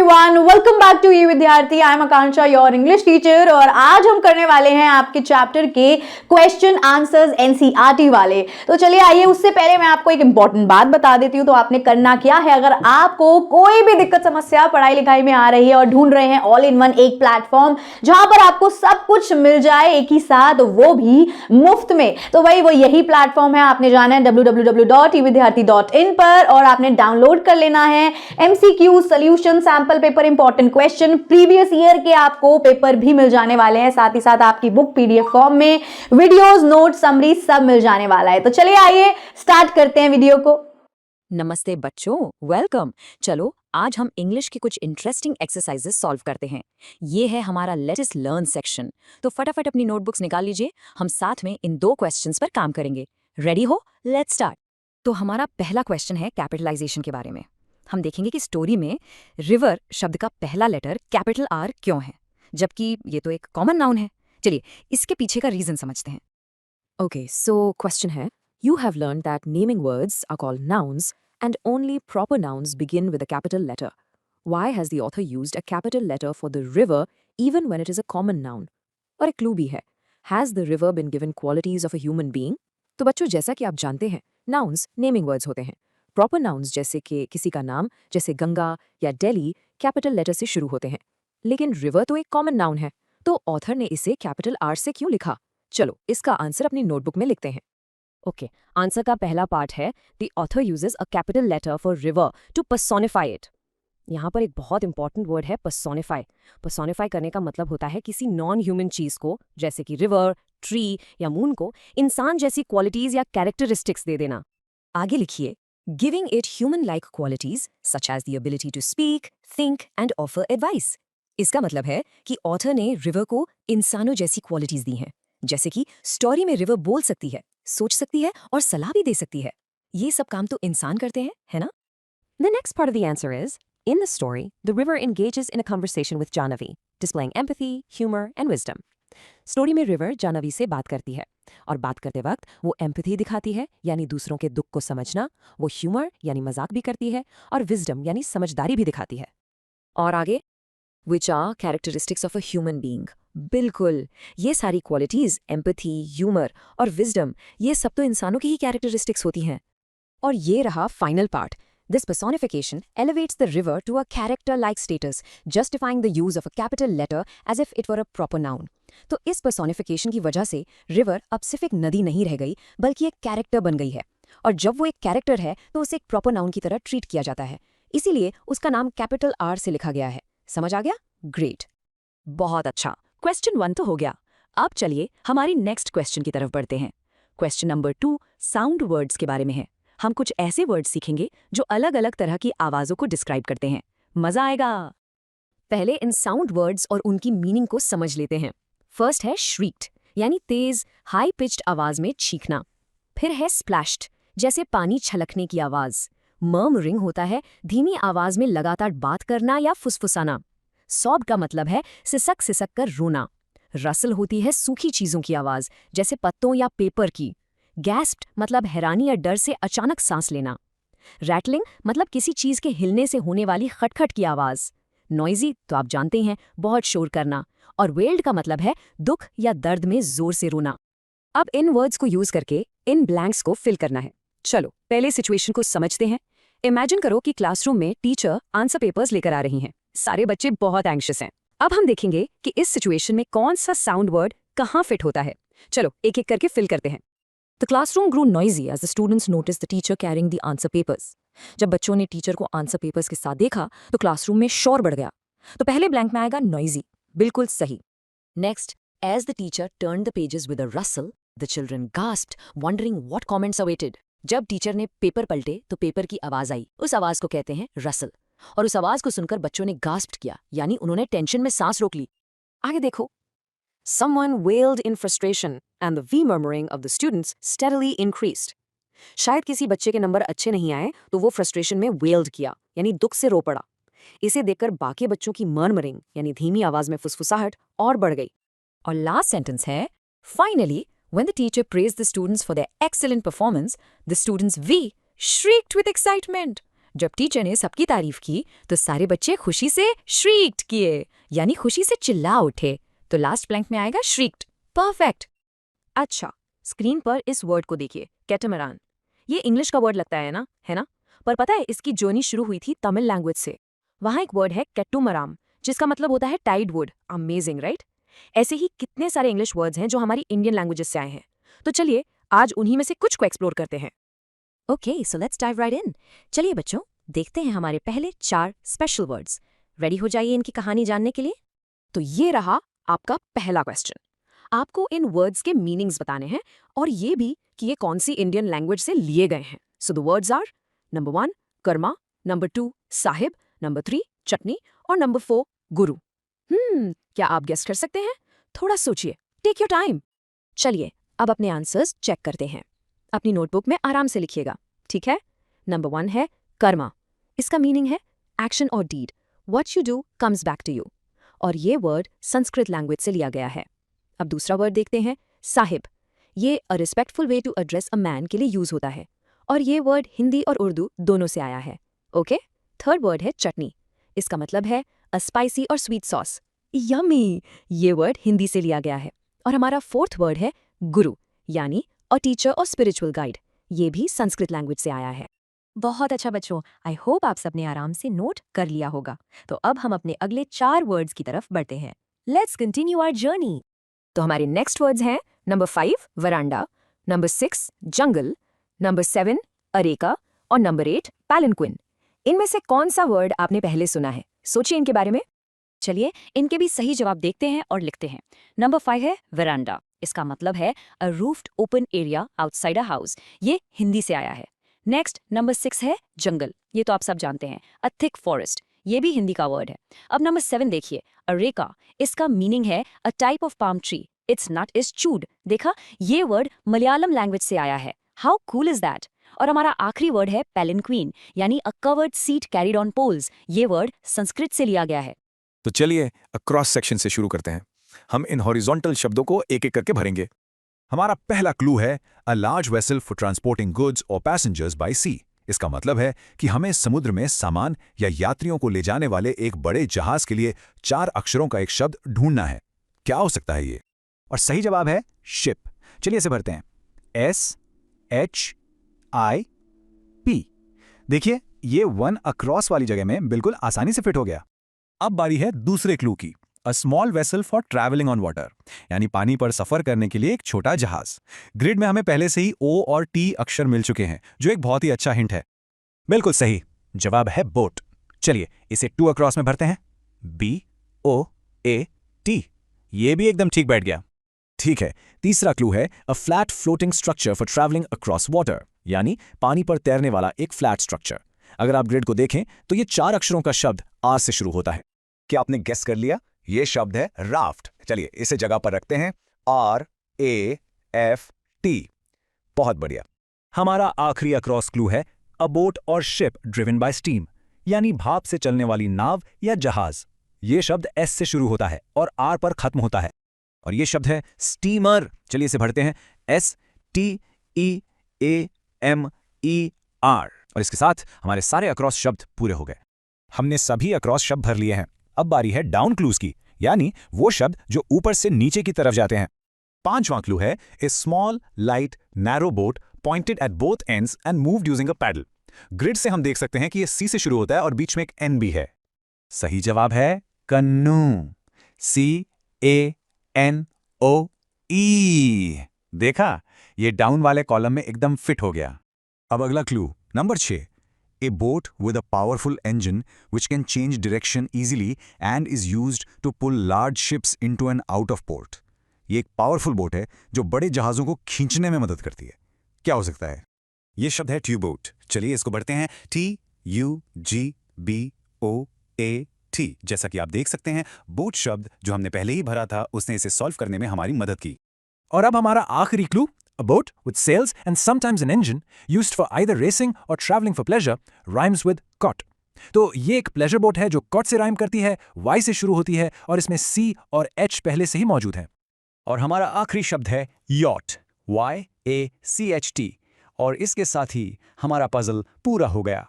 Everyone, welcome back to you Vidyarthi. I am Akanksha, your English teacher. और आज हम करने वाले हैं आपके चैप्टर के क्वेश्चन आंसर्स एनसीईआरटी वाले। तो चलिए आइए, उससे पहले मैं आपको एक इंपॉर्टेंट बात बता देती हूँ। तो आपने करना क्या है, अगर आपको कोई भी दिक्कत समस्या पढ़ाई लिखाई में आ रही है और ढूंढ रहे हैं ऑल इन वन एक प्लेटफॉर्म जहां पर आपको सब कुछ मिल जाए एक ही साथ, वो भी मुफ्त में, तो भाई वो यही प्लेटफॉर्म है। आपने जाना है www.evidyarthi.in पर और आपने डाउनलोड कर लेना है MCQ solution, sample paper, important question, previous year के आपको पेपर भी मिल जाने वाले हैं। साथ ही साथ आपकी बुक पीडीएफ फॉर्म में वीडियोस, नोट, समरी सब मिल जाने वाला है। तो चलिए आइए स्टार्ट करते हैं वीडियो को। नमस्ते बच्चों, वेलकम। चलो आज हम इंग्लिश की कुछ इंटरेस्टिंग एक्सरसाइजेस सॉल्व करते हैं। ये है हमारा लेटेस्ट लर्न सेक्शन। तो फटाफट अपनी नोटबुक्स निकाल लीजिए, हम साथ में इन 2 क्वेश्चंस पर काम करेंगे। रेडी हो? Let's start. तो हमारा पहला क्वेश्चन है कैपिटलाइजेशन के बारे में। हम देखेंगे कि स्टोरी में रिवर शब्द का पहला लेटर कैपिटल आर क्यों है, जबकि ये तो एक कॉमन नाउन है। चलिए इसके पीछे का रीजन समझते हैं। ओके, सो क्वेश्चन है, You have learned that naming words are called nouns and only proper nouns begin with a capital letter. Why has the author used a capital letter for the river even when it is a common noun? और एक clue भी है, Has the river been given qualities of a human being? तो बच्चों, जैसा कि आप जानते हैं, nouns naming words होते हैं। Proper nouns जैसे कि किसी का नाम, जैसे गंगा या दिल्ली, कैपिटल लेटर से शुरू होते हैं। लेकिन रिवर तो एक कॉमन नाउन है, तो ऑथर ने इसे कैपिटल आर से क्यों लिखा? चलो इसका आंसर अपनी नोटबुक में लिखते हैं। ओके, आंसर का पहला पार्ट है, the author uses a capital letter for river to personify it. यहाँ पर एक बहुत इंपॉर्टेंट वर्ड है पर्सोनिफाई। पर्सोनिफाई करने का मतलब होता है किसी नॉन ह्यूमन चीज को, जैसे कि रिवर, ट्री या मून को, इंसान जैसी क्वालिटीज या कैरेक्टरिस्टिक्स दे देना। आगे लिखिए, giving it human like qualities such as the ability to speak, think and offer advice. इसका मतलब है कि ऑथर ने रिवर को इंसानों जैसी क्वालिटीज दी हैं, जैसे कि स्टोरी में रिवर बोल सकती है, सोच सकती है और सलाह भी दे सकती है। ये सब काम तो इंसान करते हैं, है ना? The next part of the answer is, in the story, the river engages in a conversation with Jahnavi, displaying empathy, humor and wisdom. Story में रिवर जानवी से बात करती है और बात करते वक्त वो एम्पैथी दिखाती है, यानी दूसरों के दुख को समझना, वो ह्यूमर यानी मजाक भी करती है और विजडम यानी समझदारी भी दिखाती है। और आगे, which are characteristics of a human being. बिल्कुल, ये सारी क्वालिटीज, एम्पैथी, ह्यूमर और विजडम, ये सब तो इंसानों की ही कैरेक्टरिस्टिक्स होती हैं। और ये रहा final part, this personification elevates the river to a character-like status, justifying the use of a capital letter as if it were a proper noun. तो इस personification की वजह से रिवर अब सिर्फ एक नदी नहीं रह गई, बल्कि एक कैरेक्टर बन गई है। और जब वो एक कैरेक्टर है तो उसे एक प्रॉपर नाउन की तरह ट्रीट किया जाता है, इसीलिए उसका नाम कैपिटल आर से लिखा गया है। समझ आ गया? ग्रेट, बहुत अच्छा। क्वेश्चन 1 तो हो गया। अब चलिए हमारी नेक्स्ट क्वेश्चन की तरफ बढ़ते हैं। क्वेश्चन नंबर 2 साउंड वर्ड्स के बारे में है। हम कुछ ऐसे वर्ड्स सीखेंगे जो अलग अलग तरह की आवाजों को डिस्क्राइब करते हैं। मजा आएगा। पहले इन साउंड वर्ड्स और उनकी मीनिंग को समझ लेते हैं। फर्स्ट है श्रीक्ड, यानी तेज हाई पिच्ड आवाज में चीखना। फिर है स्प्लैश्ड, जैसे पानी छलकने की आवाज। मर्मरिंग होता है धीमी आवाज में लगातार बात करना या फुसफुसाना। सॉब का मतलब है सिसक सिसक कर रोना। रसल होती है सूखी चीजों की आवाज, जैसे पत्तों या पेपर की। गैस्प्ड मतलब हैरानी या डर से अचानक सांस लेना। रैटलिंग मतलब किसी चीज के हिलने से होने वाली खटखट की आवाज। नॉइजी तो आप जानते हैं, बहुत शोर करना। और वेल्ड का मतलब है दुख या दर्द में जोर से रोना। अब इन वर्ड्स को यूज करके इन ब्लैंक्स को फिल करना है। चलो पहले सिचुएशन को समझते हैं। इमेजिन करो कि क्लासरूम में टीचर आंसर पेपर्स लेकर आ रही हैं। सारे बच्चे बहुत एंग्शियस हैं। अब हम देखेंगे कि इस सिचुएशन में कौन सा साउंड वर्ड कहाँ फिट होता है। चलो एक एक करके फिल करते हैं। The classroom grew noisy as the students noticed the teacher carrying the answer papers. जब बच्चों ने टीचर को आंसर पेपर्स के साथ देखा तो क्लासरूम में शोर बढ़ गया। तो पहले ब्लैंक में आएगा noisy, बिल्कुल सही। Next, as the teacher turned the pages with a rustle, the children gasped, wondering what comments awaited. जब टीचर ने पेपर पलटे तो पेपर की आवाज आई, उस आवाज को कहते हैं रसल। और उस आवाज को सुनकर बच्चों ने गास्प्ड किया, यानी उन्होंने टेंशन में सांस रोक ली। आगे देखो, Someone wailed in frustration, and the V-murmuring of the students steadily increased. शायद किसी बच्चे के नंबर अच्छे नहीं आए तो वो फ्रस्ट्रेशन में wailed किया, यानी दुख से रो पड़ा। इसे देखकर बाकी बच्चों की murmuring, यानी धीमी आवाज में फुसफुसाहट और बढ़ गई। और लास्ट सेंटेंस है, Finally, when the teacher praised the students for their excellent performance, the students V shrieked with excitement. जब टीचर ने सबकी तारीफ की तो सारे बच्चे खुशी से श्रीक्ड किए, यानी खुशी से चिल्ला उठे। तो लास्ट ब्लैंक में आएगा श्रीक्ड। परफेक्ट। अच्छा, स्क्रीन पर इस वर्ड को देखिए, कैटामरान। ये इंग्लिश का वर्ड लगता है ना? पर पता है इसकी जर्नी शुरू हुई थी तमिल लैंग्वेज से। वहाँ एक वर्ड है कैटुमराम, जिसका मतलब होता है टाइड वुड। Amazing, right? ऐसे ही कितने सारे इंग्लिश वर्ड्स हैं जो हमारी इंडियन लैंग्वेजेस से आए हैं। तो चलिए आज उन्हीं में से कुछ को एक्सप्लोर करते हैं। Okay, so let's dive right in. चलिए बच्चों, देखते हैं हमारे पहले 4 स्पेशल वर्ड्स। रेडी हो जाइए इनकी कहानी जानने के लिए। तो ये रहा आपका पहला क्वेश्चन। आपको इन वर्ड्स के मीनिंग्स बताने हैं और ये भी कि ये कौन सी इंडियन लैंग्वेज से लिए गए हैं। So the words are number 1 karma, number 2 sahib, number 3 chutney और नंबर 4 गुरु। क्या आप गेस कर सकते हैं? थोड़ा सोचिए, टेक योर टाइम। चलिए अब अपने आंसर्स चेक करते हैं। अपनी नोटबुक में आराम से लिखिएगा, ठीक है? नंबर 1 है कर्मा। इसका मीनिंग है एक्शन और deed. What you do comes back to you. और ये वर्ड संस्कृत लैंग्वेज से लिया गया है। अब दूसरा वर्ड देखते हैं, साहिब। ये a respectful way to address a man के लिए यूज होता है और ये वर्ड हिंदी और उर्दू दोनों से आया है। ओके। थर्ड वर्ड है चटनी। इसका मतलब है अ स्पाइसी और स्वीट सॉस। यमी। ये वर्ड हिंदी से लिया गया है। और हमारा फोर्थ वर्ड है गुरु, यानी अ टीचर और स्पिरिचुअल गाइड। ये भी संस्कृत लैंग्वेज से आया है। बहुत अच्छा बच्चों, आई होप आप सबने आराम से नोट कर लिया होगा। तो अब हम अपने अगले 4 वर्ड्स की तरफ बढ़ते हैं। Let's continue our journey. तो हमारे नेक्स्ट वर्ड्स हैं number 5 veranda, number 6 jungle, number 7 areca और नंबर 8 पैलिनक्विन। इनमें से कौन सा वर्ड आपने पहले सुना है? सोचिए इनके बारे में। चलिए इनके भी सही जवाब देखते हैं और लिखते हैं। नंबर 5 है वरांडा। इसका मतलब है a roofed open area outside a house. ये हिंदी से आया है। नेक्स्ट नंबर 6 है जंगल। ये तो आप सब जानते हैं, अ थिक फॉरेस्ट। ये भी हिंदी का वर्ड है। अब नंबर 7 देखिए, अरेका। इसका मीनिंग है a type of palm tree. Its nut is chewed. देखा, ये वर्ड मलयालम लैंग्वेज से आया है। How cool is that? और हमारा आखिरी वर्ड है पैलिनक्वीन, यानी a covered seat carried on poles. ये वर्ड संस्कृत से लिया गया है। तो चलिए क्रॉस सेक्शन से शुरू करते हैं। हम इन हॉरिजॉन्टल शब्दों को एक एक करके भरेंगे। हमारा पहला क्लू है a large vessel for transporting goods और पैसेंजर्स बाय सी। इसका मतलब है कि हमें समुद्र में सामान या यात्रियों को ले जाने वाले एक बड़े जहाज के लिए 4 अक्षरों का एक शब्द ढूंढना है। क्या हो सकता है ये? और सही जवाब है शिप। चलिए इसे भरते हैं, SHIP। देखिए ये 1 अक्रॉस वाली जगह में बिल्कुल आसानी से फिट हो गया। अब बारी है दूसरे क्लू की, a small vessel for travelling on water, यानी पानी पर सफर करने के लिए एक छोटा जहाज। ग्रिड में हमें पहले से ही O और T अक्षर मिल चुके हैं, जो एक बहुत ही अच्छा हिंट है। बिल्कुल सही जवाब है बोट। चलिए इसे 2 अक्रॉस में भरते हैं, BOAT। ये भी एकदम ठीक बैठ गया। ठीक है, तीसरा क्लू है a flat floating structure for travelling across water, यानी पानी पर तैरने वाला एक फ्लैट स्ट्रक्चर। अगर आप ग्रिड को देखें तो ये 4 अक्षरों का शब्द R से शुरू होता है। क्या आपने गेस कर लिया? ये शब्द है राफ्ट। चलिए इसे जगह पर रखते हैं, RAFT। बहुत बढ़िया। हमारा आखिरी अक्रॉस क्लू है अ बोट और शिप ड्रिवन बाय स्टीम, यानी भाप से चलने वाली नाव या जहाज। ये शब्द S से शुरू होता है और R पर खत्म होता है, और ये शब्द है स्टीमर। चलिए इसे भरते हैं, STEAMER। और इसके साथ हमारे सारे अक्रॉस शब्द पूरे हो गए। हमने सभी अक्रॉस शब्द भर लिए हैं। अब बारी है डाउन क्लूज की, यानी वो शब्द जो ऊपर से नीचे की तरफ जाते हैं। 5वां क्लू है a small light narrow boat pointed at both ends and moved using a paddle. Grid से हम देख सकते हैं कि ये C से शुरू होता है और बीच में एक N भी है। सही जवाब है कन्नू, CANOE। देखा, ये डाउन वाले कॉलम में एकदम फिट हो गया। अब अगला clue number 6, a boat with a powerful engine which can change direction easily and is used to pull large ships into and out of port। ये एक पावरफुल बोट है जो बड़े जहाज़ों को खींचने में मदद करती है। क्या हो सकता है? ये शब्द है ट्यूबोट। चलिए इसको बढ़ते हैं, TUGBOAT। जैसा कि आप देख सकते हैं, बोट शब्द जो हमने पहले ही भरा था उसने इसे सॉल्व करने में हमारी मदद की। और अब हमारा आखिरी clue, a boat with sails and sometimes an engine used for either racing or traveling for pleasure rhymes with cot। तो ये एक प्लेजर बोट है जो कॉट से राइम करती है, Y से शुरू होती है और इसमें C और H पहले से ही मौजूद हैं। और हमारा आखिरी शब्द है यॉट, YACHT। और इसके साथ ही हमारा पजल पूरा हो गया।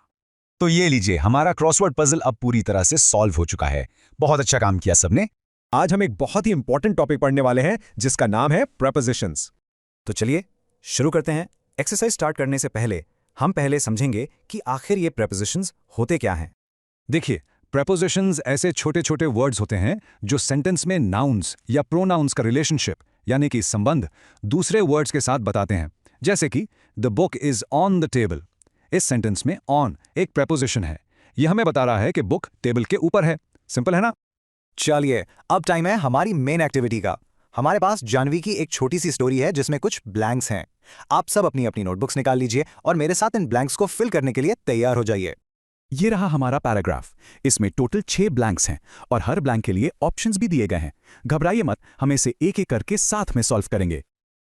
तो ये लीजिए, हमारा क्रॉसवर्ड पजल अब पूरी तरह से सॉल्व हो चुका है। बहुत अच्छा काम किया सबने। आज हम एक बहुत ही इंपॉर्टेंट टॉपिक पढ़ने वाले हैं जिसका नाम है प्रेपोजिशंस। तो चलिए शुरू करते हैं। एक्सरसाइज स्टार्ट करने से पहले हम पहले समझेंगे कि आखिर ये प्रेपोजिशंस होते क्या हैं। देखिए, प्रेपोजिशंस ऐसे छोटे छोटे वर्ड्स होते हैं जो सेंटेंस में नाउन्स या प्रोनाउंस का रिलेशनशिप यानी कि संबंध दूसरे वर्ड्स के साथ बताते हैं। जैसे कि the book is on the table. इस सेंटेंस में ऑन एक प्रेपोजिशन है। यह हमें बता रहा है कि बुक टेबल के ऊपर है। सिंपल है ना? चलिए अब टाइम है हमारी मेन एक्टिविटी का। हमारे पास जानवी की एक छोटी सी स्टोरी है जिसमें कुछ ब्लैंक्स हैं। आप सब अपनी अपनी नोटबुक्स निकाल लीजिए और मेरे साथ इन ब्लैंक्स को फिल करने के लिए तैयार हो जाइए। ये रहा हमारा पैराग्राफ। इसमें टोटल 6 ब्लैंक्स हैं और हर ब्लैंक के लिए ऑप्शंस भी दिए गए हैं। घबराइए मत, हम इसे एक एक करके साथ में सॉल्व करेंगे।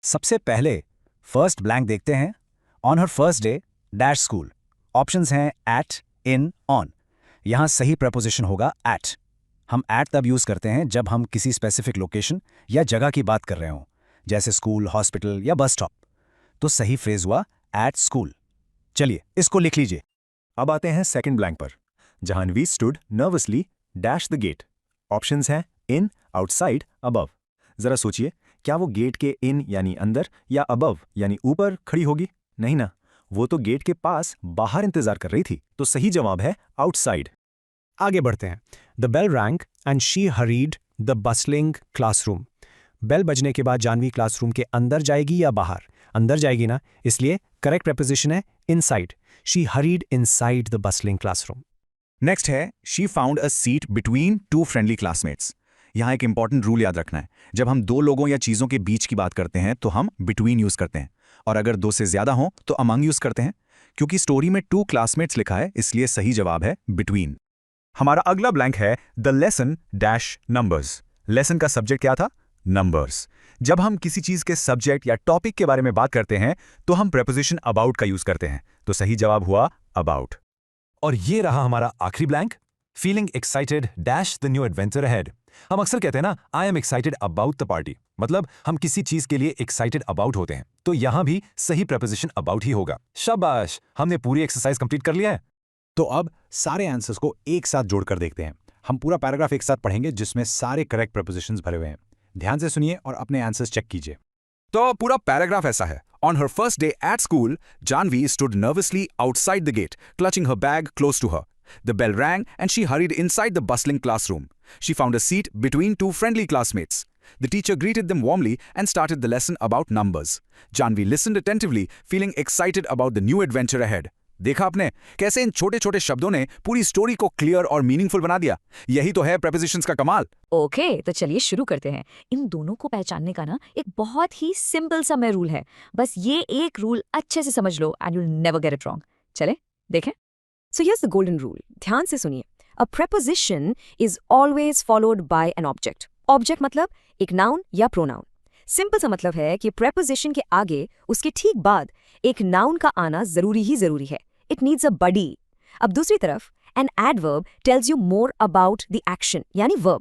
सबसे पहले फर्स्ट ब्लैंक देखते हैं। On her first day dash school. Options हैं एट, इन, ऑन। यहां सही प्रपोजिशन होगा एट। हम एट तब यूज करते हैं जब हम किसी स्पेसिफिक लोकेशन या जगह की बात कर रहे हों, जैसे स्कूल, हॉस्पिटल या बस स्टॉप। तो सही फ्रेज हुआ एट स्कूल। चलिए इसको लिख लीजिए। अब आते हैं सेकंड ब्लैंक पर। Jahnavi stood nervously dash the gate. Options हैं इन, आउटसाइड, अबव। जरा सोचिए, क्या वो गेट के इन यानी अंदर या अबव यानी ऊपर खड़ी होगी? नहीं ना, वो तो गेट के पास बाहर इंतजार कर रही थी। तो सही जवाब है आउटसाइड। आगे बढ़ते हैं। The bell rang and she hurried the bustling classroom. Bell बजने के बाद जानवी क्लासरूम के अंदर जाएगी या बाहर? अंदर जाएगी ना, इसलिए करेक्ट प्रपोजिशन है inside. She hurried inside the bustling classroom. Next है she found a seat between 2 friendly classmates. यहाँ एक इंपॉर्टेंट रूल याद रखना है। जब हम 2 लोगों या चीज़ों के बीच की बात करते हैं तो हम बिटवीन यूज करते हैं, और अगर 2 से ज्यादा हों तो अमंग यूज करते हैं। क्योंकि स्टोरी में 2 क्लासमेट्स लिखा है, इसलिए सही जवाब है बिटवीन। हमारा अगला ब्लैंक है the lesson dash numbers. Lesson का सब्जेक्ट क्या था? नंबर्स। जब हम किसी चीज के सब्जेक्ट या टॉपिक के बारे में बात करते हैं तो हम प्रेपोजिशन अबाउट का यूज करते हैं। तो सही जवाब हुआ अबाउट। और ये रहा हमारा आखिरी blank. Feeling excited dash the new adventure ahead. हम अक्सर कहते हैं ना, I am excited about the party. मतलब हम किसी चीज के लिए एक्साइटेड अबाउट होते हैं। तो यहां भी सही प्रपोजिशन अबाउट ही होगा। शाबाश, हमने पूरी एक्सरसाइज कंप्लीट कर लिया है। तो अब सारे आंसर्स को एक साथ जोड़कर देखते हैं। हम पूरा पैराग्राफ एक साथ पढ़ेंगे जिसमें सारे करेक्ट प्रपोजिशंस भरे हुए हैं। ध्यान से सुनिए और अपने आंसर्स चेक कीजिए। तो पूरा पैराग्राफ ऐसा है। On her first day at school, Jahnavi stood nervously outside the gate, clutching her bag close to her. The bell rang and she hurried inside the bustling classroom. She found a seat between 2 friendly classmates. The teacher greeted them warmly and started the lesson about numbers. Janvi listened attentively, feeling excited about the new adventure ahead. देखा आपने कैसे इन छोटे छोटे शब्दों ने पूरी story को clear और मीनिंगफुल बना दिया। यही तो है प्रेपोजिशंस का कमाल। ओके, तो चलिए शुरू करते हैं। इन दोनों को पहचानने का ना एक बहुत ही सिंपल सा मैं रूल है। बस ये एक रूल अच्छे से समझ लो and you'll never get it wrong. चले देखें। So here's the golden rule. ध्यान से सुनिए। A preposition is always followed by an object. Object मतलब एक noun या pronoun. सिंपल सा मतलब है कि preposition के आगे उसके ठीक बाद एक noun का आना जरूरी ही जरूरी है. It needs a body. अब दूसरी तरफ an adverb tells you more about the action यानी verb.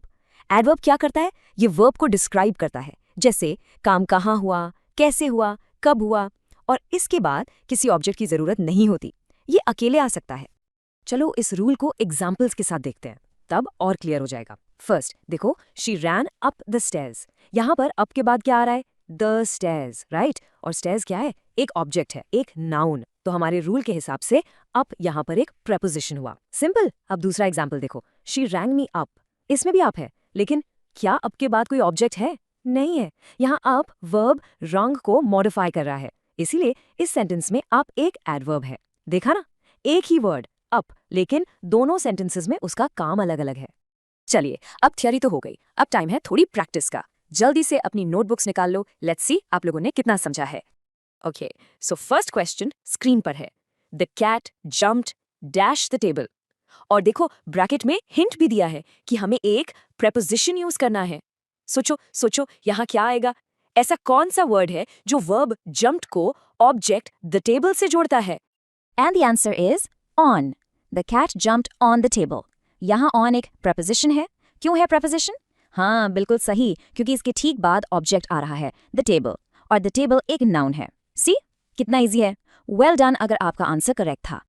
Adverb क्या करता है? ये verb को describe करता है. जैसे काम कहाँ हुआ, कैसे हुआ, कब हुआ, और इसके बाद किसी object की जरूरत नहीं होती. ये अकेले आ सकता है। चलो इस रूल को एग्जाम्पल्स के साथ देखते हैं, तब और क्लियर हो जाएगा। फर्स्ट देखो, she rain up the stairs. यहाँ पर अप के बाद क्या आ रहा है? The stairs, right? और स्टेयर्स क्या है? एक ऑब्जेक्ट है, एक नाउन। तो हमारे रूल के हिसाब से अप यहाँ पर एक प्रेपोजिशन हुआ। सिंपल। अब दूसरा एग्जाम्पल देखो, शी रैंग मी अप। इसमें भी अप है, लेकिन क्या अप के बाद कोई ऑब्जेक्ट है? नहीं है। यहाँ अप वर्ब रंग को मॉडिफाई कर रहा है, इसीलिए इस सेंटेंस में अप एक एडवर्ब है। देखा ना, एक ही वर्ड अप, लेकिन दोनों सेंटेंसेस में उसका काम अलग अलग है। चलिए अब थियरी तो हो गई, अब टाइम है थोड़ी प्रैक्टिस का। जल्दी से अपनी नोटबुक्स निकाल लो। लेट्स सी आप लोगों ने कितना समझा है। Okay, so first question screen पर है। The cat jumped dash the table. और देखो ब्रैकेट में हिंट भी दिया है कि हमें एक प्रेपोजिशन यूज करना है। सोचो सोचो यहाँ क्या आएगा? ऐसा कौन सा वर्ड है जो वर्ब जम्प्ड को ऑब्जेक्ट द टेबल से जोड़ता है? And the answer is on. The cat jumped on the table. यहाँ on एक preposition है। क्यों है preposition? हाँ, बिल्कुल सही, क्योंकि इसके ठीक बाद ऑब्जेक्ट आ रहा है, the table, और the table एक noun है। See? कितना इजी है। Well done अगर आपका आंसर करेक्ट था।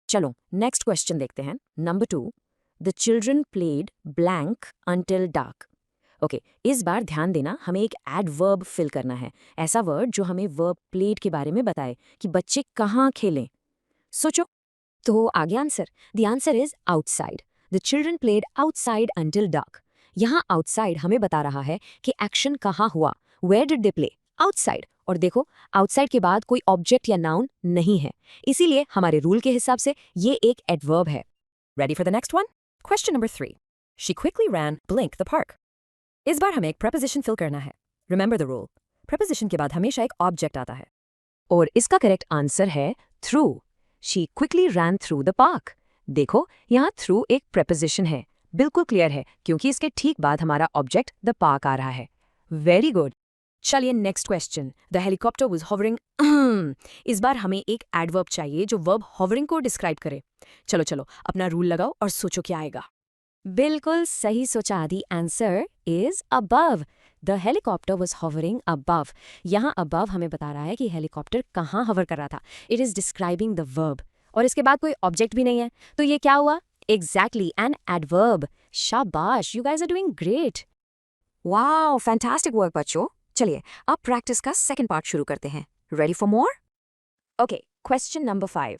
चलो नेक्स्ट क्वेश्चन देखते हैं। Number 2, the children played blank until dark. Okay, इस बार ध्यान देना, हमें एक एडवर्ब फिल करना है, ऐसा वर्ड जो हमें वर्ब प्लेड के बारे में बताए कि बच्चे कहाँ खेलें। सोचो। तो आगे answer, the answer is outside. The children played outside until dark. यहाँ आउटसाइड हमें बता रहा है कि एक्शन कहाँ हुआ, where did they play, outside. और देखो, आउटसाइड के बाद कोई ऑब्जेक्ट या नाउन नहीं है, इसीलिए हमारे रूल के हिसाब से ये एक एडवर्ब है। Ready for the next one? Question number 3, she quickly ran blank the park. इस बार हमें एक प्रेपोजिशन फिल करना है। रिमेंबर द रूल, प्रेपोजिशन के बाद हमेशा एक ऑब्जेक्ट आता है, और इसका करेक्ट आंसर है through. She quickly ran through the park. देखो, यहाँ थ्रू एक प्रेपोजिशन है, बिल्कुल क्लियर है, क्योंकि इसके ठीक बाद हमारा ऑब्जेक्ट द पार्क आ रहा है। Very good. चलिए next question, the helicopter was hovering. इस बार हमें एक एडवर्ब चाहिए जो वर्ब हॉवरिंग को डिस्क्राइब करे। चलो चलो, अपना रूल लगाओ और सोचो क्या आएगा। बिल्कुल सही सोचा, the answer is above. The helicopter was hovering above. यहाँ अबव हमें बता रहा है कि हेलीकॉप्टर कहाँ हवर कर रहा था। It is describing the verb, और इसके बाद कोई ऑब्जेक्ट भी नहीं है, तो ये क्या हुआ? Exactly an adverb. शाबाश, you guys are doing great. Wow, fantastic work बच्चों। चलिए अब प्रैक्टिस का सेकंड पार्ट शुरू करते हैं। Ready for more? Okay, question number 5,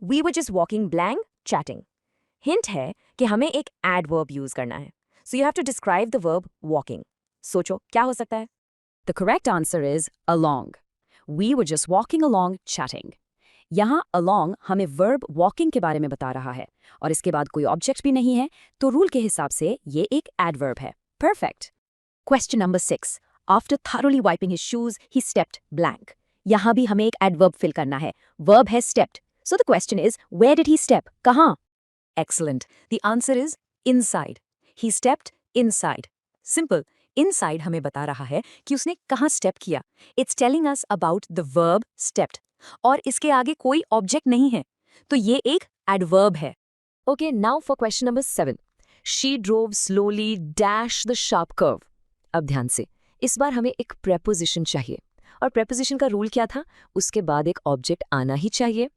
we were just walking blank chatting. Hint है कि हमें एक एडवर्ब यूज करना है, so you have to describe the verb walking. सोचो क्या हो सकता है? The correct answer is along. We were just walking along chatting. यहाँ अलोंग हमें वर्ब वॉकिंग के बारे में बता रहा है, और इसके बाद कोई ऑब्जेक्ट भी नहीं है, तो रूल के हिसाब से ये एक एडवर्ब है। Perfect. Question number 6, after thoroughly wiping his shoes, he stepped blank. यहाँ भी हमें एक एडवर्ब फिल करना है, वर्ब है stepped. So the question is, where did he step? कहाँ? Excellent. The answer is inside. He stepped inside. Simple. Inside हमें बता रहा है कि उसने कहाँ स्टेप किया। It's telling us about the verb stepped. और इसके आगे कोई ऑब्जेक्ट नहीं है, तो ये एक एडवर्ब है। Okay, now for question number 7. She drove slowly dash the sharp curve. अब ध्यान से, इस बार हमें एक प्रेपोजिशन चाहिए, और प्रेपोजिशन का रूल क्या था? उसके बाद एक ऑब्जेक्ट आना ही चाहिए।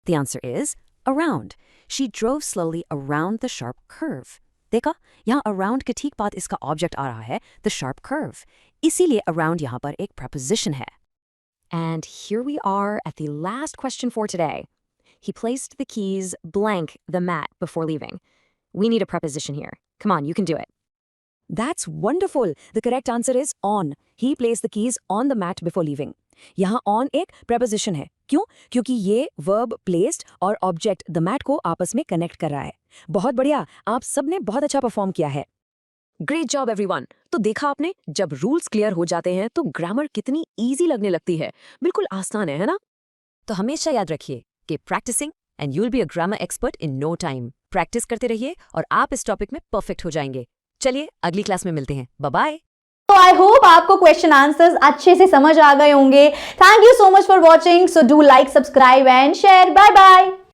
The answer is around. She drove slowly around the sharp curve. देखा, यहाँ अराउंड के ठीक बाद इसका ऑब्जेक्ट आ रहा है, द शार्प कर्व, इसीलिए अराउंड यहाँ पर एक प्रेपोजिशन है। And here we are at the last question for today. He placed the keys blank the mat before leaving. We need a preposition here. Come on, you can do it. That's wonderful. The correct answer is on. He placed the keys on the mat before leaving. यहाँ on एक preposition है। क्यों? क्योंकि ये verb placed और object the mat को आपस में connect कर रहा है। बहुत बढ़िया, आप सबने बहुत अच्छा परफॉर्म किया है। Great job everyone. तो देखा आपने, जब रूल्स क्लियर हो जाते हैं तो ग्रामर कितनी ईजी लगने लगती है। बिल्कुल आसान है ना? तो हमेशा याद रखिए कि practicing and you'll be a grammar expert in no time. Practice करते रहिए और आप इस टॉपिक में परफेक्ट हो जाएंगे। चलिए अगली क्लास में मिलते हैं। Bye bye. तो आई होप आपको क्वेश्चन आंसर्स अच्छे से समझ आ गए होंगे। Thank you so much for watching. So do like, subscribe and share. Bye bye.